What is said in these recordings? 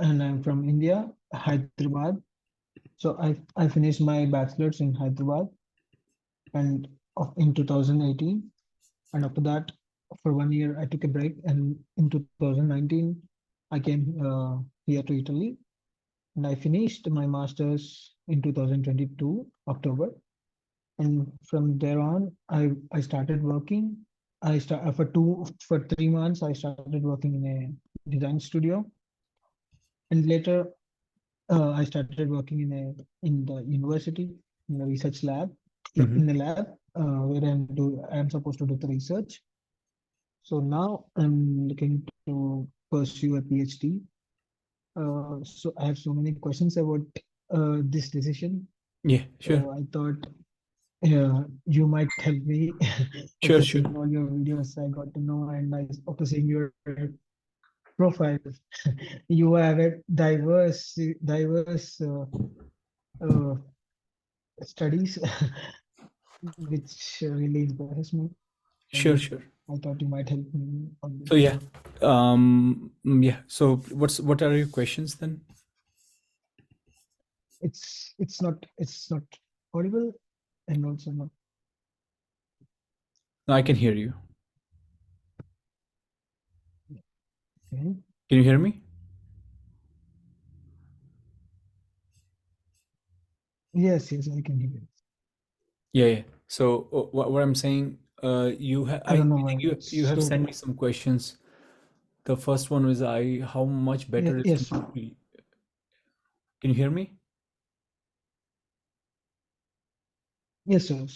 and I'm from India, Hyderabad. So I finished my bachelor's in Hyderabad and in 2018, and after that, for 1 year, I took a break, and in 2019, I came here to Italy, and I finished my master's in 2022 October, and from there on, I started working. I start for 3 months. I started working in a design studio, and later I started working in the university in a research lab Hmm. in a lab where I'm supposed to do the research. So now I'm looking to pursue a PhD. So I have so many questions about this decision. Yeah, sure. So I thought you might help me. Sure, After sure. seeing all your videos, I got to know, and after seeing your profile, you have a diverse uh, studies, which really impresses me. Sure, And sure. I thought you might help me on So this. yeah, yeah. So what are your questions then? It's not audible, and also not. No, I can hear you. Okay. Can you hear me? Yes, yes, I can hear you. Yeah, yeah. So what I'm saying, I don't know I why think you it's have so. sent me some questions. The first one was how much better is to Yes, move to. Can you hear me? yes, sir.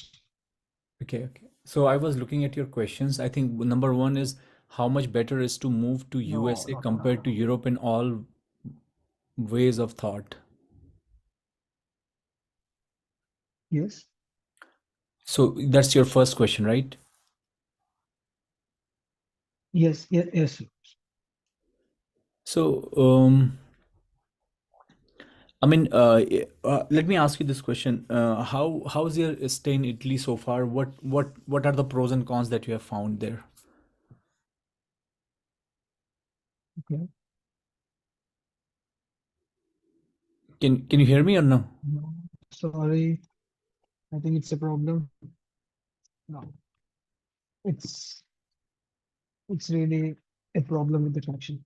Okay, okay. So I was looking at your questions. I think number one is how much better is to move to No, USA not compared to Europe in all ways of thought. yes, So that's your first question, right? yes, yes, yes, sir. So I mean, let me ask you this question: how's your stay in Italy so far? What are the pros and cons that you have found there? Okay. Can you hear me or no? No, sorry. I think it's a problem. No, it's it's really a problem with the connection.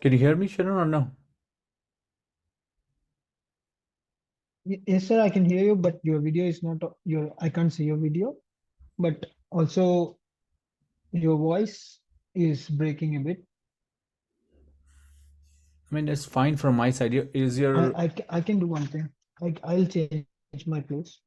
Can you hear me, Sharon, or no? Yes, sir, I can hear you, but your video is not your. I can't see your video, but also your voice is breaking a bit. I mean, it's fine from my side. Is your I can do one thing. I'll change my place.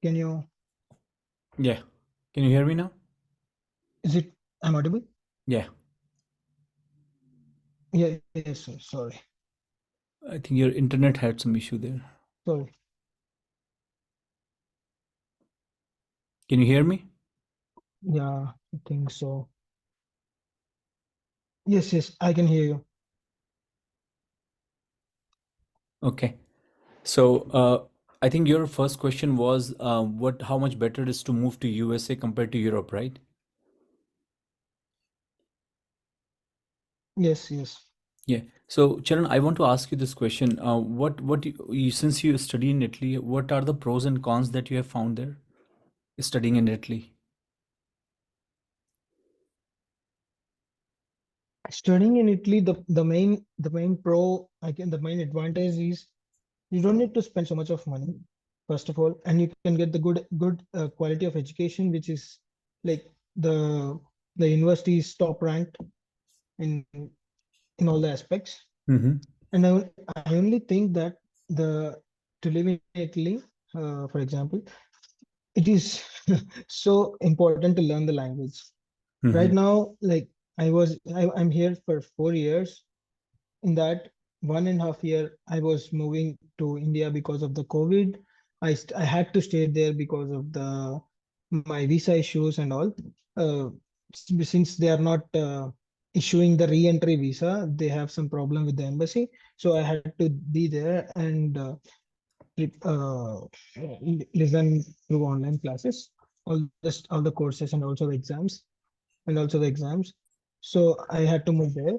Can you? yeah? Can you hear me now? Is it? I'm audible? Yeah, Yeah. Yes, sir. Sorry. I think your internet had some issue there. Sorry. Can you hear me? Yeah, I think so. Yes, yes, I can hear you. Okay. So I think your first question was what how much better it is to move to USA compared to Europe, right? Yes, yes. Yeah. So, Charan, I want to ask you this question. Since you study in Italy, what are the pros and cons that you have found there studying in Italy? Studying in Italy, the main pro, the main advantage is you don't need to spend so much of money. first of all, and you can get the good quality of education, which is like the the university is top ranked in in all the aspects. Mm-hmm. And I only think that the to live in Italy, for example, it is so important to learn the language. Right Mm-hmm. now, like I'm here for 4 years. In that 1.5 year, I was moving to India because of the COVID. I had to stay there because of the my visa issues and all. Uh, since they are not issuing the re-entry visa, they have some problem with the embassy. So I had to be there and listen through online classes, all the courses and also the exams and also the exams. So I had to move there.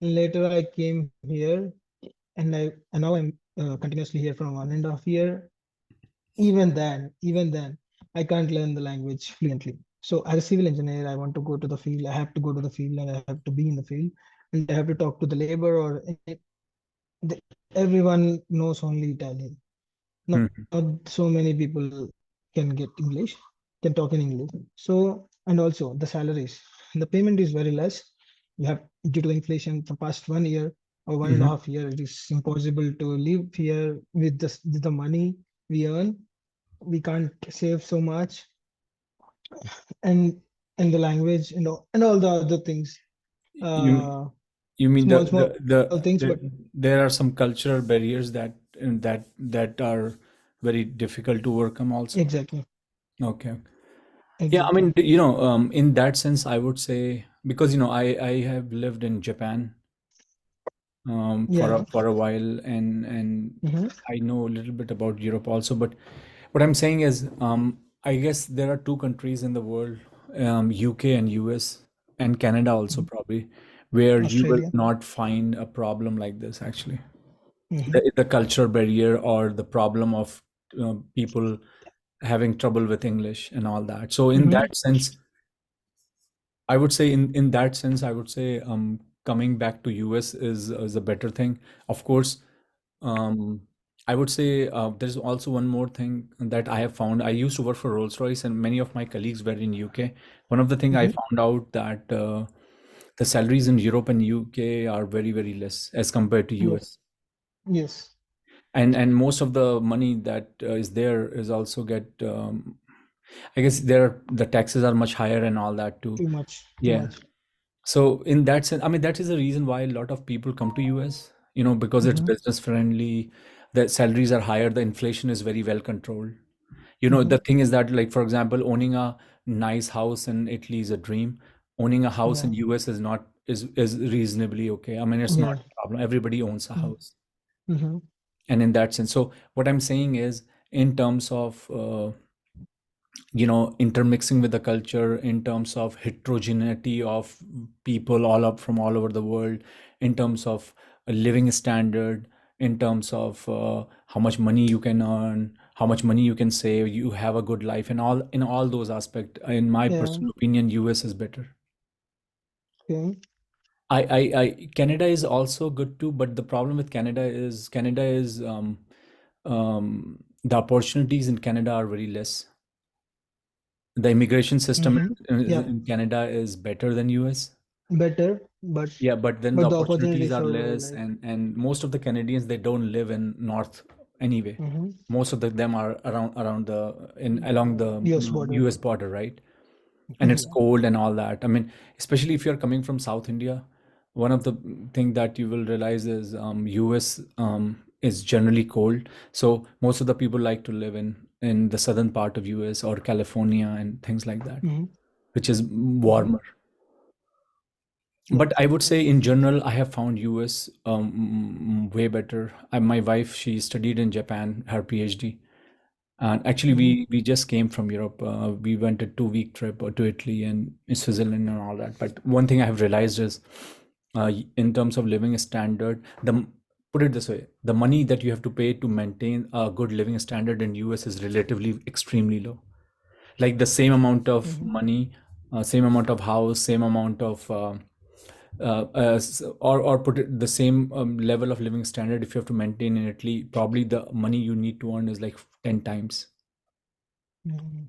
Later, I came here, and now I'm continuously here from 1.5 year. Even then, I can't learn the language fluently. So as a civil engineer, I want to go to the field. I have to go to the field, and I have to be in the field, and I have to talk to the labor or everyone knows only Italian. Not so many people can get English, can talk in English. So, and also the salaries, the payment is very less. You have, due to the inflation for past 1 year or one and a Mm-hmm. half year, it is impossible to live here with the money we earn. We can't save so much, and and the language and all the other things. You Uh, you mean small small things, but there are some cultural barriers that are very difficult to overcome also. exactly, Okay. Yeah, I exactly. mean, in that sense, I would say because I have lived in Japan Yeah. for a while, and Hmm. I know a little bit about Europe also. But what I'm saying is, I guess there are two countries in the world, UK and US, and Canada also probably, where you will Australia. not find a problem like this actually. Hmm. The cultural barrier or the problem of people having trouble with English and all that. So in Hmm. that sense, I would say in that sense, I would say coming back to US is a better thing. Of course, um, I would say there's also one more thing that I have found. I used to work for Rolls-Royce, and many of my colleagues were in UK. One of the thing I Hmm. found out that the salaries in Europe and UK are very, very less as compared to Yes. US. Yes. And most of the money that is there is also get I guess there the taxes are much higher and all that too. Too much. Too Yeah. much. So in that sense, I mean, that is the reason why a lot of people come to US, because it's Hmm. business friendly, the salaries are higher, the inflation is very well controlled. Hmm. The thing is that, like, for example, owning a nice house in Italy is a dream. Owning a house in Yeah. US is not is reasonably okay. I mean, it's not Yeah. a problem. Everybody owns a house. Mm-hmm. And in that sense, so what I'm saying is, in terms of intermixing with the culture, in terms of heterogeneity of people all up from all over the world, in terms of a living standard, in terms of how much money you can earn, how much money you can save, you have a good life, and all in all those aspects, in my Yeah. personal opinion, US is better. Okay. I Canada is also good too, but the problem with Canada is the opportunities in Canada are very less. The immigration system Mm-hmm. Yeah. in Canada is better than US. Better, Yeah, but then the but the opportunities opportunities are are low. less, Like. and most of the Canadians, they don't live in North anyway. Mm-hmm. Most of them are around the in along the U.S. border. US border, right? And it's Yeah. cold and all that. I mean, especially if you're coming from South India, one of the thing that you will realize is US is generally cold. So most of the people like to live in the southern part of US or California and things like that, Mm-hmm. which is Mm-hmm. warmer. But Okay. I would say in general, I have found US way better. My wife, she studied in Japan, her PhD. And actually, Mm-hmm. we just came from Europe. We went a 2 week trip to Italy and Switzerland and all that. But one thing I have realized is, in terms of living standard, put it this way, the money that you have to pay to maintain a good living standard in US is relatively extremely low. Like the same amount of Mm-hmm. money, same amount of house, same amount of or put it the same level of living standard if you have to maintain in Italy, probably the money you need to earn is like 10 times. Mm.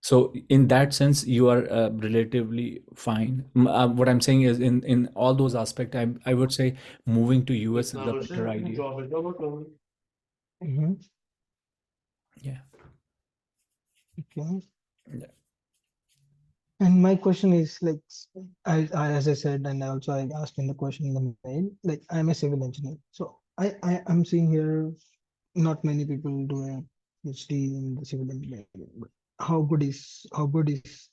So in that sense, you are relatively fine. What I'm saying is, in all those aspects, I would say moving to US is a better idea. Mhm. Yeah. Okay. Yeah. And my question is like, as I said, and also I asked in the question in the mail, like I'm a civil engineer. So I'm seeing here not many people do a PhD in the civil engineering. But how good is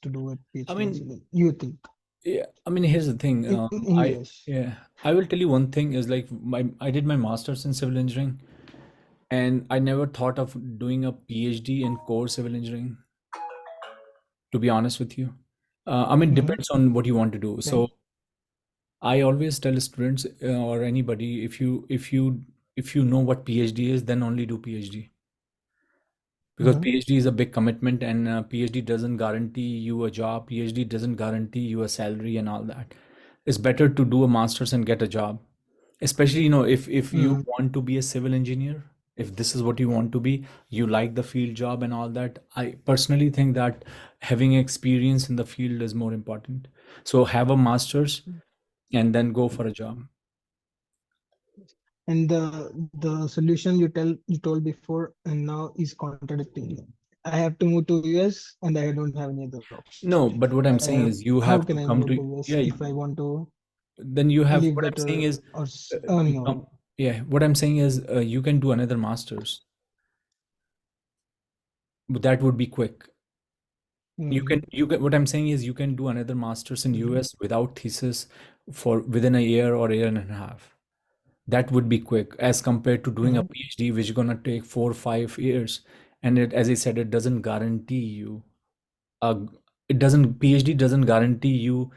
to do a I PhD in mean, civil? You think yeah. I mean, here's the thing. in US? Yeah, I will tell you one thing is like I did my master's in civil engineering, and I never thought of doing a PhD in core civil engineering. To be honest with you, I mean, Mm-hmm. depends on what you want to do. Okay. So I always tell students or anybody, if you know what PhD is, then only do PhD, because Mm-hmm. PhD is a big commitment, and PhD doesn't guarantee you a job. PhD doesn't guarantee you a salary and all that. It's better to do a master's and get a job, especially if you Mm-hmm. want to be a civil engineer. If this is what you want to be, you like the field job and all that. I personally think that having experience in the field is more important. So have a master's and then go for a job. And the solution you told before and now is contradicting you. I have to move to US and I don't have any other option. No, but what I'm saying is you How have can to I come move to, to US yeah, if I want to then you have, live what I'm saying better is or to earn more? come, yeah, what I'm saying is you can do another master's, but that would be quick. Mm-hmm. What I'm saying is you can do another master's in Mm-hmm. US without thesis for within a year or a year and a half. That would be quick as compared to doing a Mm-hmm. PhD, which is gonna take 4 or 5 years. And it, as I said, it doesn't guarantee you. Uh, it doesn't PhD doesn't guarantee you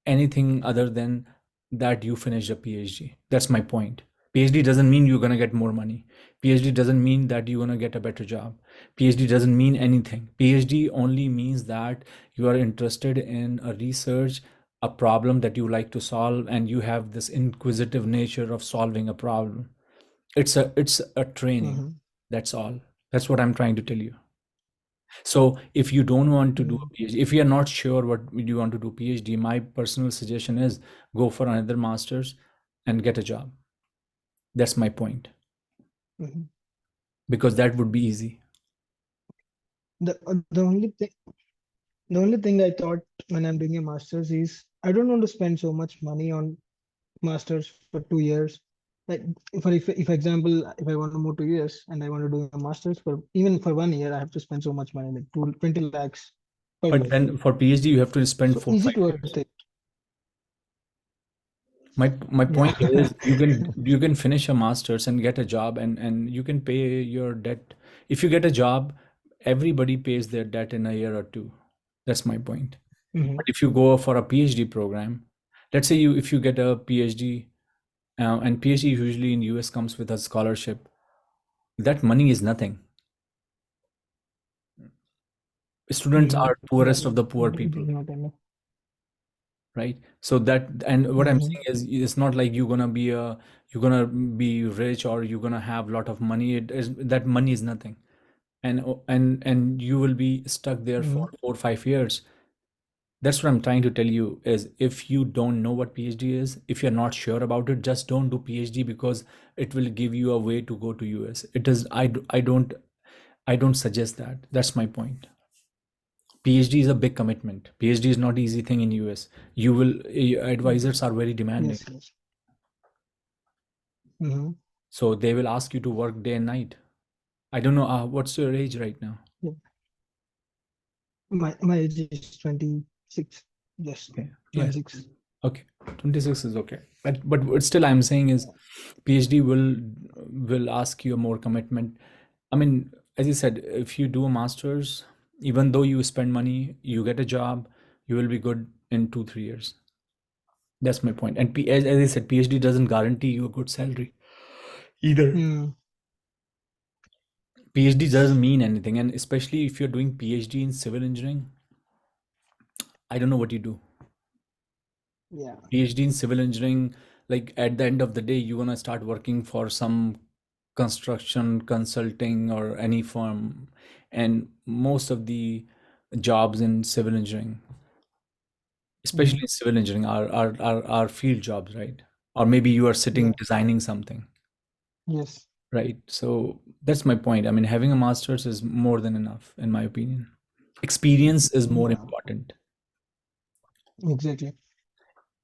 anything other than that you finished a PhD. That's my point. PhD doesn't mean you're going to get more money. PhD doesn't mean that you're going to get a better job. PhD doesn't mean anything. PhD only means that you are interested in a research, a problem that you like to solve, and you have this inquisitive nature of solving a problem. It's a training. Mm-hmm. That's all. That's what I'm trying to tell you. So if you don't want to do a PhD, if you are not sure what you want to do PhD, my personal suggestion is go for another master's and get a job. That's my point, Mm-hmm. because that would be easy. The only thing I thought when I'm doing a master's is I don't want to spend so much money on masters for 2 years. Like if example, if I want to move to US and I want to do a masters for even for 1 year, I have to spend so much money, like 20 lakhs per But year. then for PhD, you have to spend So four, is five it worth years. it? My Yeah. point is you can finish a master's and get a job, and you can pay your debt. If you get a job, everybody pays their debt in a year or two. That's my point. Hmm. But if you go for a PhD program, let's say if you get a PhD, and PhD usually in US comes with a scholarship, that money is nothing. Students Hmm. are Yeah, poorest of the poor it people, is not enough. right? So that, and what I'm Hmm. saying is it's not like you're gonna be rich or you're gonna have a lot of money. It is that money is nothing, and you will be stuck there for Hmm. 4 or 5 years. That's what I'm trying to tell you is, if you don't know what PhD is, if you're not sure about it, just don't do PhD, because it will give you a way to go to US. It is I don't suggest that. That's my point. PhD is a big commitment. PhD is not easy thing in US. Advisors are very demanding. Yes, yes. Hmm. So they will ask you to work day and night. I don't know what's your age right now. Yeah. My age is 26, just Okay. Yeah. 26. Okay. 26 is okay. But what still I'm saying is PhD will ask you a more commitment. I mean, as you said, if you do a master's, even though you spend money, you get a job, you will be good in 2 3 years. That's my point. And as I said, PhD doesn't guarantee you a good salary either. Mm. PhD doesn't mean anything, and especially if you're doing PhD in civil engineering, I don't know what you do. Yeah. PhD in civil engineering, like at the end of the day, you're gonna start working for some construction consulting or any firm, and most of the jobs in civil engineering, Hmm. especially civil engineering, are field jobs, right? Or maybe you are sitting Yeah. designing something, Yes. right? So that's my point. I mean, having a master's is more than enough, in my opinion. Experience is more Yeah. important, Exactly.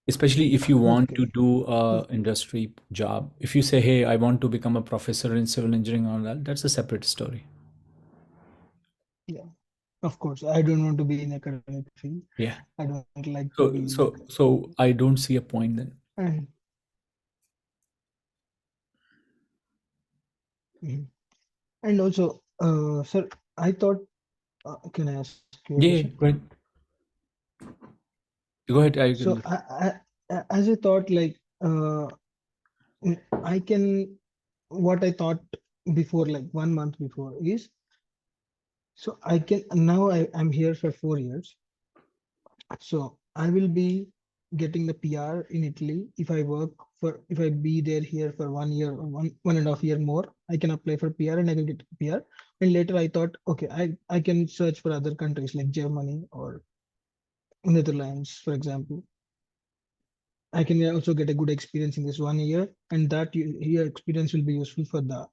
especially if you want to Okay. do So, a industry job. If you say, hey, I want to become a professor in civil engineering, or that, that's a separate story. yeah. Of course, I don't want to be in academic field. Yeah. I don't like to be So in. so I don't see a point then. And, mhm. And also, sir, I thought, can I ask you a question? Yeah, yeah, go ahead. Go ahead. I So, can. as I thought, like, I can, what I thought before, like 1 month before, is so I can now I'm here for 4 years. So I will be getting the PR in Italy if I work for if I be there here for 1 year or one and a half year more. I can apply for PR and I will get PR. And later I thought, okay, I can search for other countries like Germany or Netherlands, for example. I can also get a good experience in this 1 year, and that year experience will be useful for the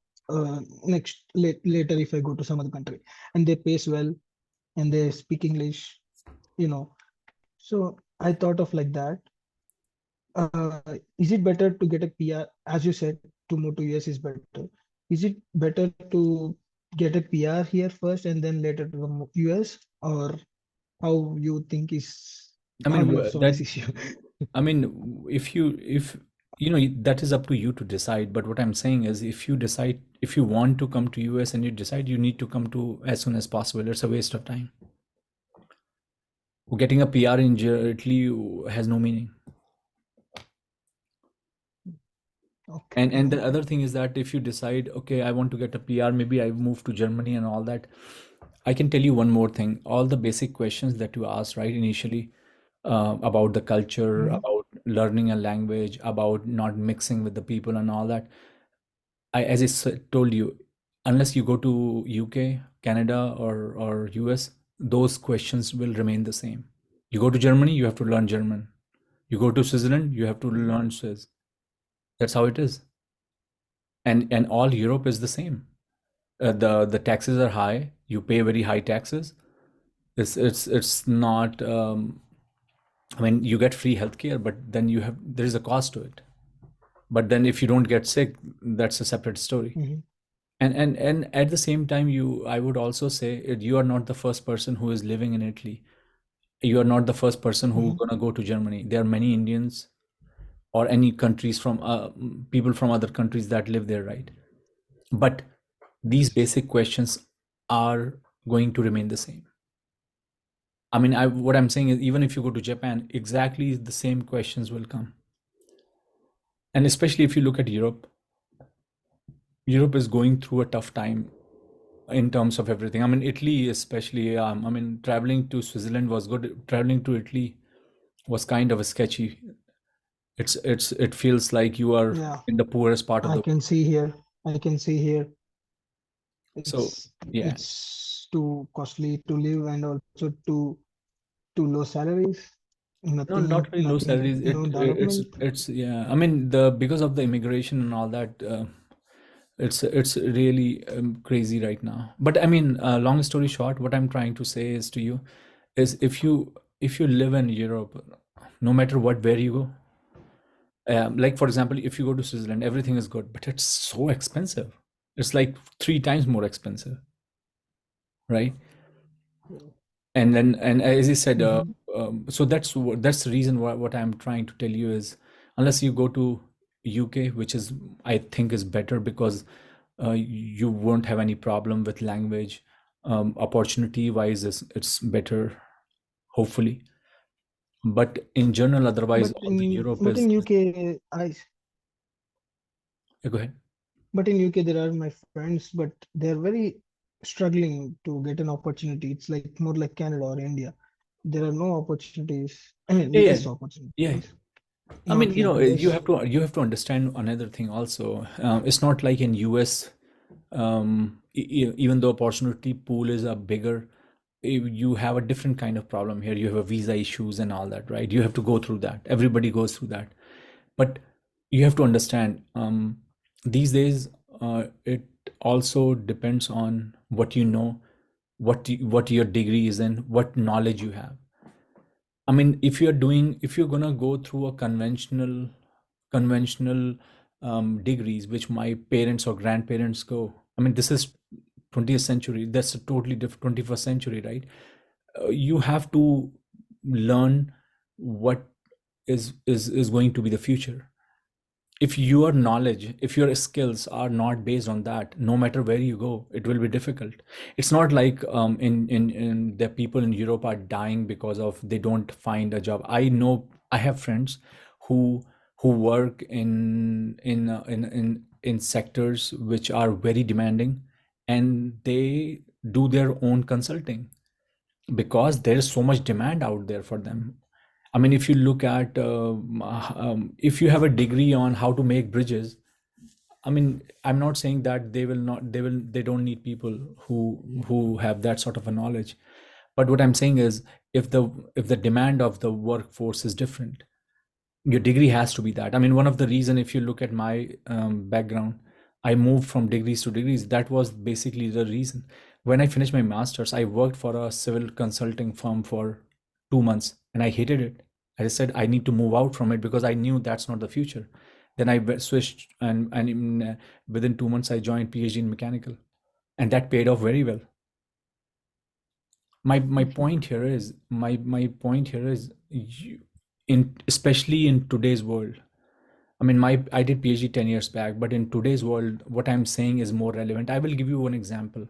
later if I go to some other country and they pays well and they speak English, you know. So I thought of like that. Is it better to get a PR? As you said, to move to US is better. Is it better to get a PR here first and then later to the US, or how you think is I how mean, do you solve this that. issue? I mean, if you know, that is up to you to decide. But what I'm saying is, if you decide, if you want to come to US and you decide you need to come to as soon as possible, it's a waste of time. Getting a PR in Italy has no meaning. Okay. And the other thing is that if you decide, okay, I want to get a PR, maybe I move to Germany and all that. I can tell you one more thing. All the basic questions that you asked, right, initially, about the culture, Mhm. about learning a language, about not mixing with the people and all that. As I told you, unless you go to UK, Canada, or US, those questions will remain the same. You go to Germany, you have to learn German. You go to Switzerland, you have to learn Swiss. That's how it is. And all Europe is the same. The taxes are high. You pay very high taxes. It's not. I mean, you get free healthcare, but then there is a cost to it. But then if you don't get sick, that's a separate story. Mhm. And at the same time, I would also say you are not the first person who is living in Italy. You are not the first person who's Mhm. gonna go to Germany. There are many Indians or any countries from people from other countries that live there, right? But these Yes. basic questions are going to remain the same. I mean, what I'm saying is, even if you go to Japan, exactly the same questions will come. And especially if you look at Europe, Europe is going through a tough time in terms of everything. I mean, Italy, especially. I mean, traveling to Switzerland was good. Traveling to Italy was kind of a sketchy. It feels like you are Yeah. in the poorest part of I the can world. see here. I can see here. So yeah, It's too costly to live and also too low salaries. no, not really low Nothing. salaries. No development. It's yeah. I mean, the because of the immigration and all that. It's really crazy right now. But I mean, long story short, what I'm trying to say is to you is if you live in Europe, no matter what where you go, like for example, if you go to Switzerland, everything is good, but it's so expensive. It's like three times more expensive, right? And then and as I said, Mhm. so that's the reason why what I'm trying to tell you is, unless you go to UK, which is I think is better because you won't have any problem with language. Opportunity wise, it's better, hopefully. But in general, otherwise, all the Europe But is. in UK, I Yeah, go ahead. but in UK there are my friends, but they're very struggling to get an opportunity. It's like more like Canada or India. There are no opportunities. I mean, Yeah, less yeah, yeah. opportunities. I mean, not like you this. have to understand another thing also. It's not like in US, even though opportunity pool is a bigger, you have a different kind of problem here. You have a visa issues and all that, right? You have to go through that. Everybody goes through that. But you have to understand, these days, it also depends on what you know, what your degree is and what knowledge you have. I mean, if you're gonna go through a conventional degrees, which my parents or grandparents go. I mean, this is 20th century. That's a totally different 21st century, right? You have to learn what is going to be the future. If your knowledge, if your skills are not based on that, no matter where you go, it will be difficult. It's not like in the people in Europe are dying because of they don't find a job. I know, I have friends who work in sectors which are very demanding, and they do their own consulting because there is so much demand out there for them. I mean, if you look at, if you have a degree on how to make bridges, I mean, I'm not saying that they don't need people who have that sort of a knowledge. But what I'm saying is, if the demand of the workforce is different, your degree has to be that. I mean, one of the reason, if you look at my background, I moved from degrees to degrees. That was basically the reason. When I finished my master's, I worked for a civil consulting firm for 2 months, and I hated it. I just said I need to move out from it because I knew that's not the future. Then I switched, within 2 months I joined PhD in mechanical, and that paid off very well. My point here is, my point here is, in especially in today's world. I mean, I did PhD 10 years back, but in today's world, what I'm saying is more relevant. I will give you one example.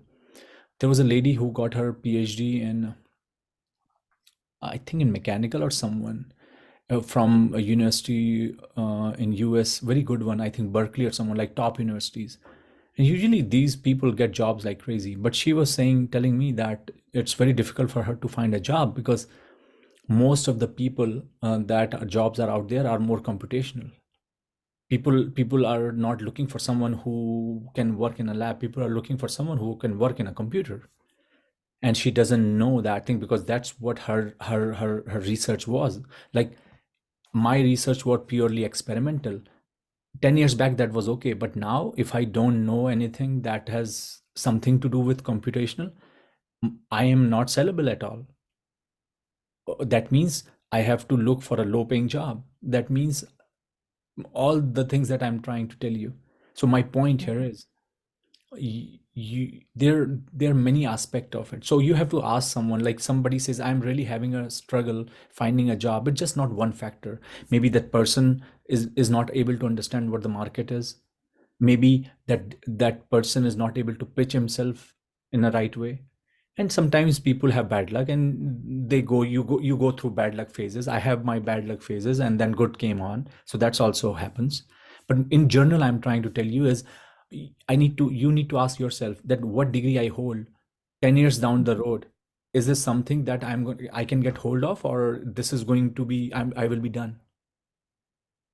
There was a lady who got her PhD in, I think, in mechanical or someone, from a university in US, very good one, I think Berkeley or someone, like top universities. And usually these people get jobs like crazy. But she was telling me that it's very difficult for her to find a job because most of the people that jobs are out there are more computational. People are not looking for someone who can work in a lab. People are looking for someone who can work in a computer, and she doesn't know that thing because that's what her research was. Like, my research was purely experimental. 10 years back that was okay, but now if I don't know anything that has something to do with computational, I am not sellable at all. That means I have to look for a low paying job. That means all the things that I'm trying to tell you. So my point here is, there are many aspects of it. So you have to ask someone, like somebody says I'm really having a struggle finding a job. It's just not one factor. Maybe that person is not able to understand what the market is. Maybe that person is not able to pitch himself in a right way. And sometimes people have bad luck, and you go through bad luck phases. I have my bad luck phases, and then good came on, so that's also happens. But in general, I'm trying to tell you is, you need to ask yourself that what degree I hold 10 years down the road, is this something that I can get hold of, or this is going to be, I will be done.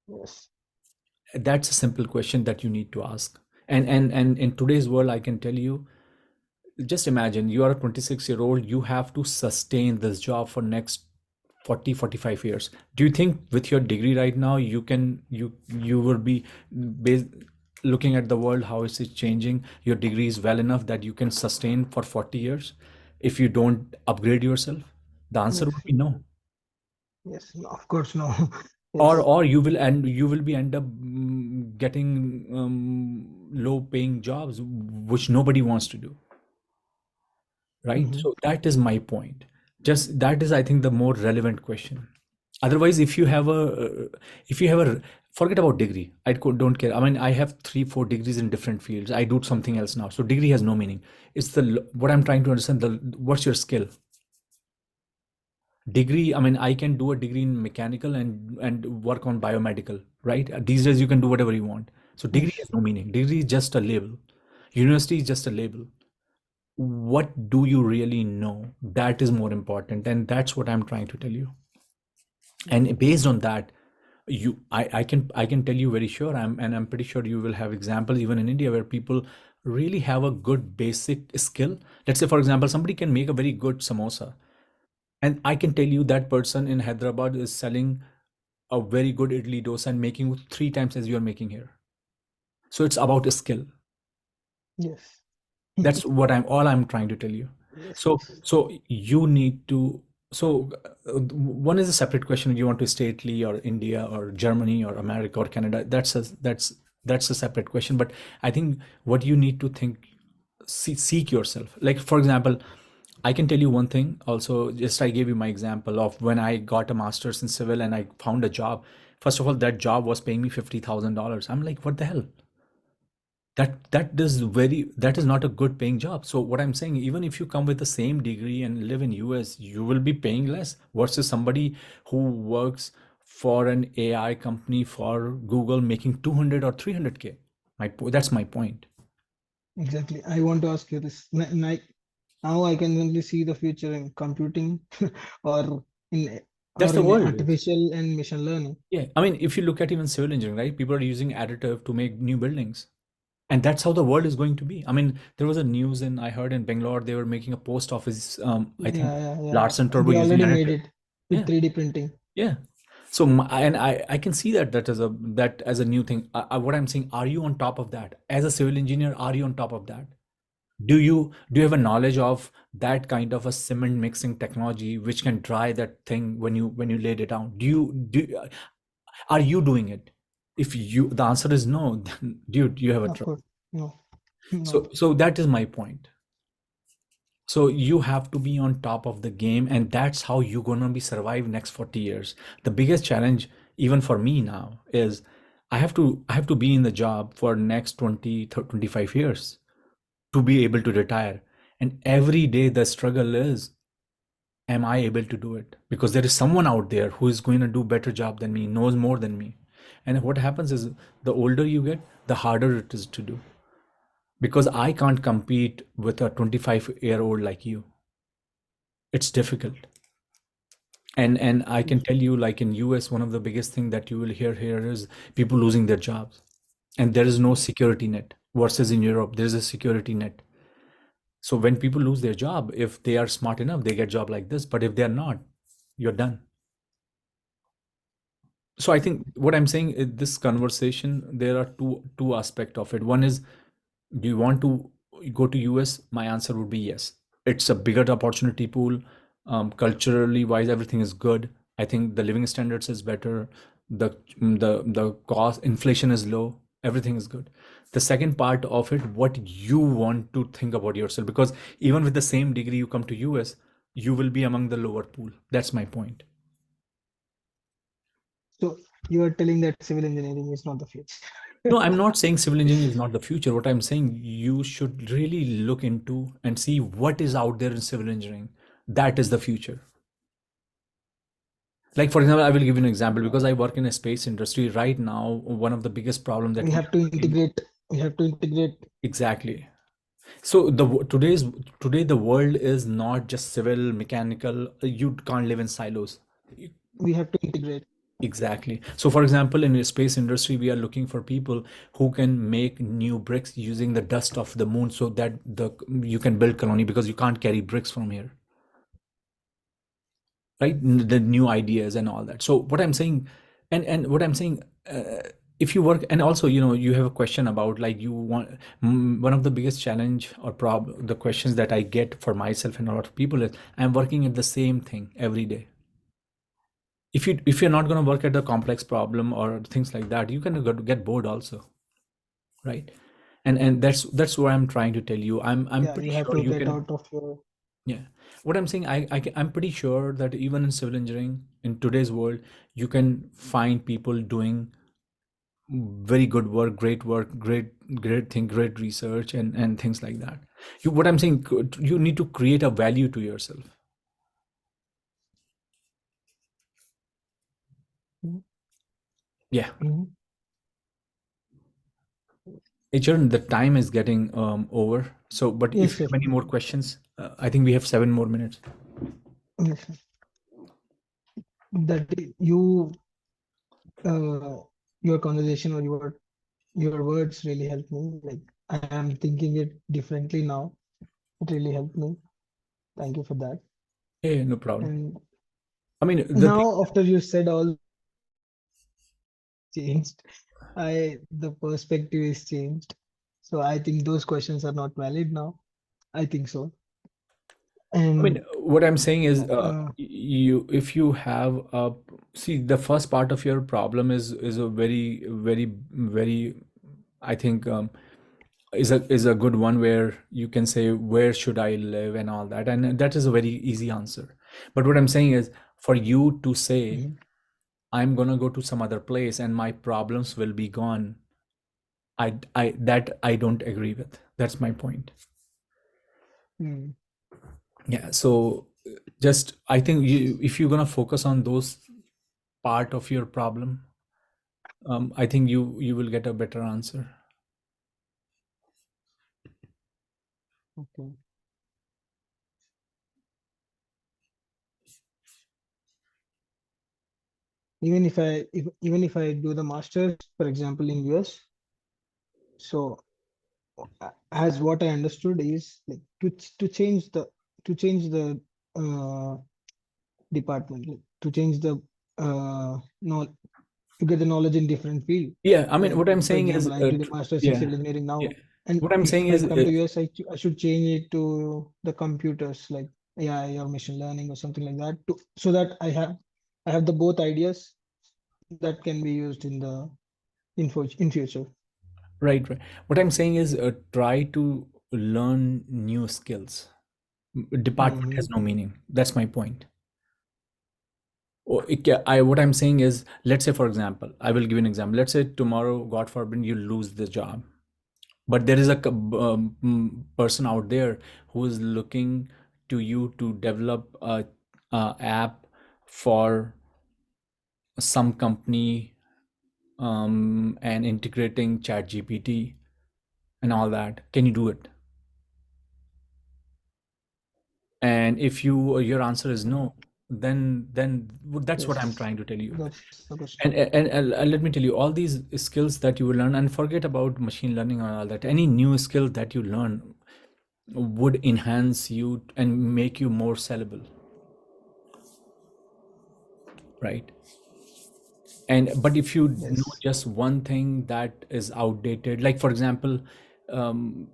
Yes. That's a simple question that you need to ask. And in today's world, I can tell you, just imagine you are a 26-year-old, you have to sustain this job for next 40-45 years. Do you think with your degree right now you will be based, looking at the world, how is it changing, your degree is well enough that you can sustain for 40 years if you don't upgrade yourself? The answer Yes. would be no. Yes. No, of course, no. or Yes. or you will be end up getting low paying jobs which nobody wants to do, right? Hmm. So that is my point. Just that is, I think, the more relevant question. Otherwise, if you have a, forget about degree. Don't care. I mean, I have 3-4 degrees in different fields. I do something else now, so degree has no meaning. It's what I'm trying to understand, the what's your skill. Degree, I mean, I can do a degree in mechanical and work on biomedical, right? These days you can do whatever you want. So degree Yes. has no meaning. Degree is just a label. University is just a label. What do you really know? That is more important, and that's what I'm trying to tell you. Yes. And based on that, I can tell you very sure, I'm pretty sure you will have examples even in India where people really have a good basic skill. Let's say, for example, somebody can make a very good samosa, and I can tell you that person in Hyderabad is selling a very good idli dosa and making 3 times as you are making here. So it's about a skill. Yes. That's what I'm trying to tell you. Yes, yes. So you need to, so one is a separate question. You want to stay Italy or India or Germany or America or Canada? That's a separate question. But I think what you need to think, seek yourself. Like, for example, I can tell you one thing also. Just I gave you my example of when I got a master's in civil and I found a job. First of all, that job was paying me $50,000. I'm like, what the hell? That is not a good paying job. So what I'm saying, even if you come with the same degree and live in US, you will be paying less versus somebody who works for an AI company for Google making 200 or 300K. That's my point. Exactly. I want to ask you this. Now I can only see the future in computing or in That's or the in world. artificial and machine learning. Yeah, I mean, if you look at even civil engineering, right, people are using additive to make new buildings, and that's how the world is going to be. I mean, there was a news in I heard in Bangalore they were making a post office, I think Yeah, yeah, yeah. Larsen Turbo They using already made additive. it with Yeah. 3D printing. Yeah. So and I can see that as a new thing. What I'm saying, are you on top of that as a civil engineer? Are you on top of that? Do you have a knowledge of that kind of a cement mixing technology which can dry that thing when you laid it down? Are you doing it? If the answer is no, then dude, you have a Of trouble. course. No, no. So that is my point. So you have to be on top of the game, and that's how you're gonna be survive next 40 years. The biggest challenge, even for me now, is I have to be in the job for next 20, 25 years to be able to retire. And every day the struggle is, am I able to do it? Because there is someone out there who is going to do better job than me, knows more than me. And what happens is the older you get, the harder it is to do. Because I can't compete with a 25-year-old like you. It's difficult. And I can tell you, like in US, one of the biggest thing that you will hear here is people losing their jobs, and there is no security net. Versus in Europe, there is a security net. So when people lose their job, if they are smart enough, they get job like this. But if they are not, you're done. So I think what I'm saying is this conversation, there are two aspect of it. One is, do you want to go to US? My answer would be yes. It's a bigger opportunity pool. Culturally wise, everything is good. I think the living standards is better. The cost inflation is low. Everything is good. The second part of it, what you want to think about yourself, because even with the same degree you come to US, you will be among the lower pool. That's my point. So you are telling that civil engineering is not the future. No, I'm not saying civil engineering is not the future. What I'm saying, you should really look into and see what is out there in civil engineering. That is the future. Like, for example, I will give you an example because I work in a space industry right now. One of the biggest problem We that we have are to working. integrate. We have to integrate. Exactly. So today the world is not just civil, mechanical. You can't live in silos. We have to integrate. Exactly. So, for example, in the space industry, we are looking for people who can make new bricks using the dust of the moon, so that the you can build colony because you can't carry bricks from here, right? The new ideas and all that. So, what I'm saying, and what I'm saying, if you work, and also, you have a question about like you want one of the biggest challenge or the questions that I get for myself and a lot of people is, I'm working at the same thing every day. If you're not going to work at a complex problem or things like that, you can get bored also, right? And that's what I'm trying to tell you. I'm Yeah, pretty you have sure to you get can. out of your. Yeah, what I'm saying, I'm pretty sure that even in civil engineering in today's world, you can find people doing very good work, great thing, great research, and things like that. What I'm saying, you need to create a value to yourself. Yeah. Mhm. Hey, Charan, the time is getting over. So, but if Yes, you yes, have any more questions, I think we have 7 more minutes. yes. That you. uh, your conversation or your words really helped me. Like I am thinking it differently now. It really helped me. Thank you for that. Hey, no problem. And I mean, the thing. now after you said all changed, the perspective is changed. So I think those questions are not valid now. I think so. I mean, And what I'm saying is, uh, you if you have a see the first part of your problem is a very, I think, is a good one where you can say where should I live and all that, and that is a very easy answer. But what I'm saying is for you to say mhm, I'm gonna go to some other place and my problems will be gone. I that I don't agree with. That's my point. mm, Yeah. So just I think if you're gonna focus on those part of your problem, I think you will get a better answer. okay. Even if I do the masters, for example, in US, so as what I understood is like to change the uh, department, like, to change the no to get the knowledge in different field. Yeah. I mean, Like what I'm for saying is, example, I'm doing masters in yeah, civil engineering yeah. now, and What I'm if saying I is, come to US, I should change it to the computers, like AI or machine learning or something like that, to so that I have the both ideas that can be used in the in future. right, right. What I'm saying is, try to learn new skills. Department Hmm. has no meaning. That's my point. What I'm saying is, let's say, for example, I will give you an example. Let's say tomorrow, God forbid, you lose the job, but there is a person out there who is looking to you to develop a app for some company, and integrating chat gpt and all that. Can you do it? And if your answer is no, then that's what I'm Yes, trying to tell you. that's the question. And let me tell you, all these skills that you will learn, and forget about machine learning and all that, any new skill that you learn would enhance you and make you more sellable, right? And but if you know Yes. just one thing that is outdated, like for example, um,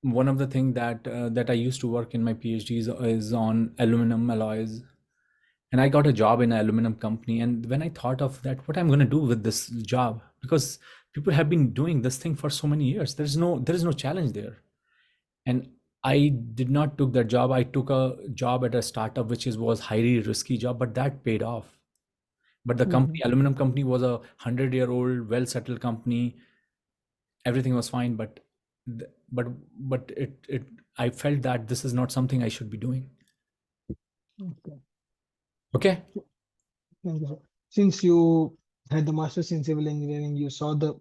one of the thing that I used to work in my PhD is on aluminum alloys, and I got a job in an aluminum company. And when I thought of that, what I'm going to do with this job, because people have been doing this thing for so many years, there is no challenge there. And I did not took that job. I took a job at a startup which was highly risky job, but that paid off. But the Hmm. company, aluminum company, was a 100-year-old, well-settled company. Everything was fine, but th- but but it I felt that this is not something I should be doing. Okay. Okay. Thank you, sir. Since you had the master's in civil engineering, you saw the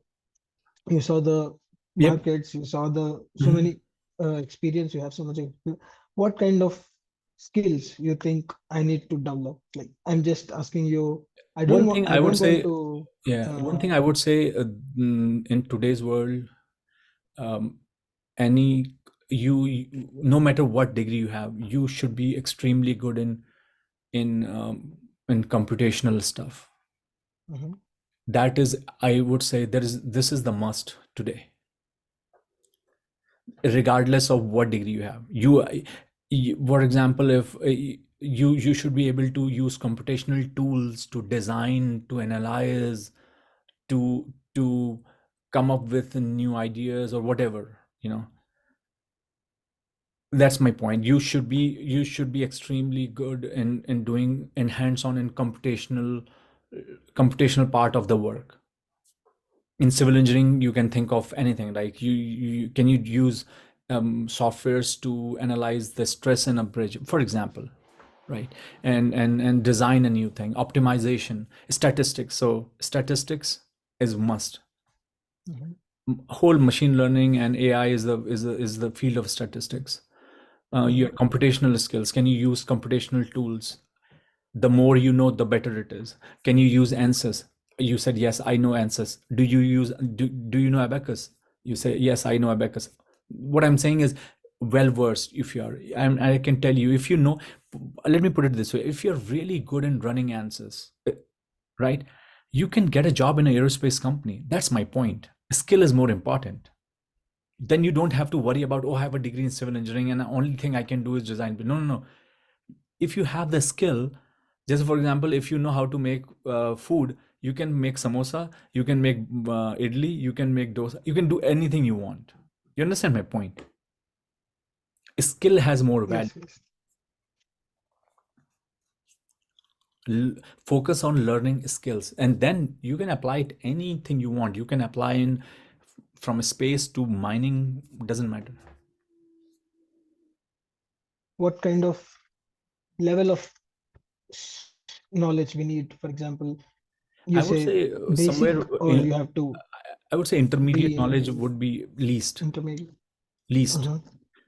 Yep. markets, you saw the so Mhm. many experience, you have so much experience. What kind of skills you think I need to develop? Like I'm just asking you. One thing I I would don't want say, to. yeah, one Uh, thing I would say, in today's world, um, any no matter what degree you have, you should be extremely good in computational stuff. mhm, That is, I would say, this is the must today, regardless of what degree you have. For example, if you should be able to use computational tools to design, to analyze, to come up with new ideas or whatever. That's my point. You should be extremely good in doing in hands-on and computational part of the work. In civil engineering, you can think of anything, like you use softwares to analyze the stress in a bridge, for example, right? And design a new thing, optimization, statistics. So statistics is must. mhm, Whole machine learning and AI is the field of statistics. Your mhm, computational skills, can you use computational tools? The more you know, the better it is. Can you use answers? You said, yes, I know answers. Do you know abacus? You say, yes, I know abacus. What I'm saying is, well versed. If you're, I can tell you, if you know, let me put it this way: if you're really good in running answers, right, you can get a job in an aerospace company. That's my point. Skill is more important. Then you don't have to worry about, oh, I have a degree in civil engineering and the only thing I can do is design. But no, no, no. If you have the skill, just for example, if you know how to make food, you can make samosa, you can make idli, you can make dosa, you can do anything you want. You understand my point? Skill has more value. Yes, yes. Focus on learning skills, and then you can apply it anything you want. You can apply in from space to mining, doesn't matter. What kind of level of knowledge we need? For example, you I would say say basic, somewhere or in, you have to I would say intermediate knowledge be would be least. intermediate. Least. Uh-huh.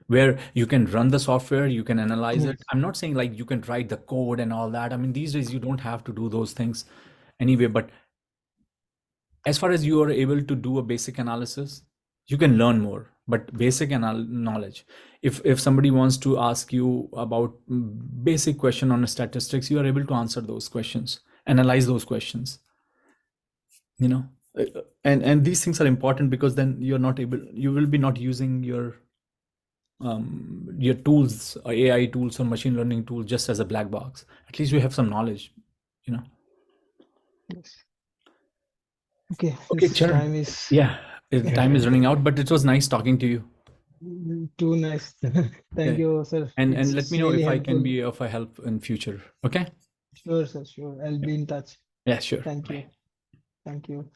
Where you can run the software, you can analyze it. Yes, I'm not saying like you can write the code and all that. I mean, these days you don't have to do those things anyway. But as far as you are able to do a basic analysis, you can learn more. But basic knowledge. If somebody wants to ask you about basic question on statistics, you are able to answer those questions, analyze those questions. You know, and these things are important because then you're not able, you will be not using your tools, AI tools or machine learning tools, just as a black box. At least you have some knowledge, you know. yes. Okay, Okay, since Charan. time is Yeah, time is running out, but it was nice talking to you. too nice. Thank Yeah, you, sir. and let It's me know really if I can helpful. be of a help in future. Okay. Sure, sir. Sure. I'll Yeah, be in touch. yeah, sure. Thank Bye. you. Thank you.